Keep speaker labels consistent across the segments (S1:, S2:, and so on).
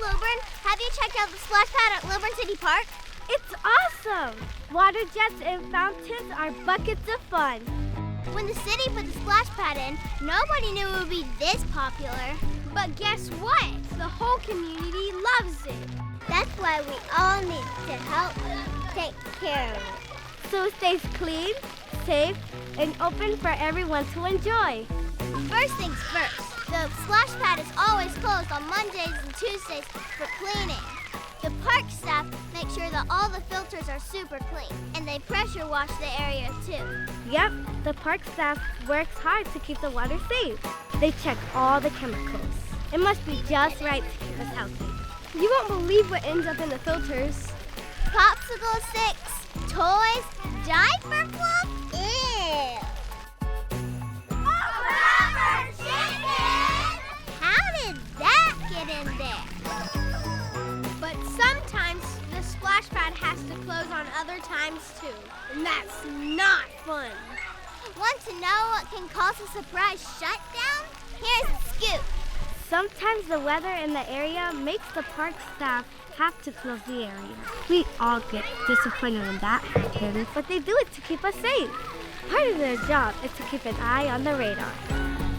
S1: Lilburn, have you checked out the splash pad at Lilburn City Park?
S2: It's awesome! Water jets and fountains are buckets of fun.
S1: When the city put the splash pad in, nobody knew it would be this popular.
S2: But guess what? The whole community loves it.
S1: That's why we all need to help take care of it.
S2: So it stays clean, safe, and open for everyone to enjoy.
S1: First things first, the splash pad is always closed on Mondays and Tuesdays for cleaning. The park staff make sure that all the filters are super clean, and they pressure wash the area too.
S2: Yep, the park staff works hard to keep the water safe. They check all the chemicals. It must be just right to keep us healthy. You won't believe what ends up in the filters.
S1: Popsicle sticks, toys, diaper fluff. Ew. Rubber chicken! How did that get in there?
S2: But sometimes the splash pad has to close on other times too. And that's not fun.
S1: Want to know what can cause a surprise shutdown? Here's a scoop.
S2: Sometimes the weather in the area makes the park staff have to close the area. We all get disappointed when that happens, but they do it to keep us safe. Part of their job is to keep an eye on the radar.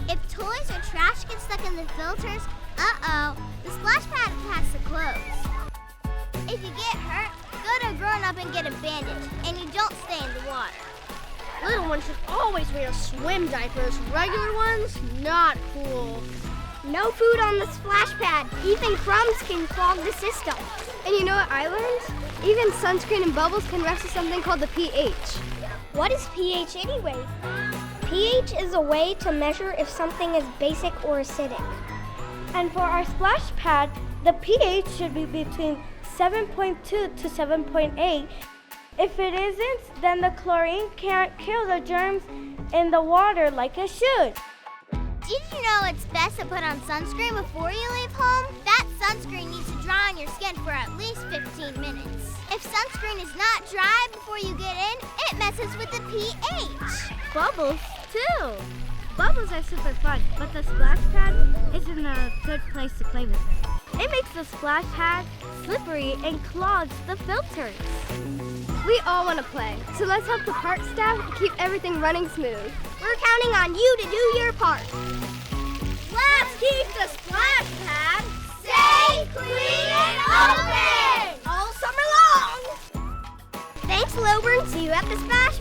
S1: If toys or trash get stuck in the filters, the splash pad has to close. If you get hurt, go to a grown-up and get a bandage, and you don't stay in the water.
S2: Little ones should always wear swim diapers. Regular ones, not cool.
S1: No food on the splash pad. Even crumbs can clog the system.
S2: And you know what I learned? Even sunscreen and bubbles can rest with something called the pH.
S1: What is pH anyway? pH is a way to measure if something is basic or acidic.
S2: And for our splash pad, the pH should be between 7.2 to 7.8. If it isn't, then the chlorine can't kill the germs in the water like it should.
S1: Did you know it's best to put on sunscreen before you leave home? That sunscreen needs to dry on your skin for at least 15 minutes. If sunscreen is not dry before you get in, it messes with the pH.
S2: Bubbles, too. Bubbles are super fun, but the splash pad isn't a good place to play with it. It makes the splash pad slippery and clogs the filters. We all want to play, so let's help the park staff keep everything running smooth.
S1: We're counting on you to do your part.
S2: Let's keep the splash pad
S1: safe, clean, and open!
S2: all summer long.
S1: Thanks, Lilburn. See you at the splash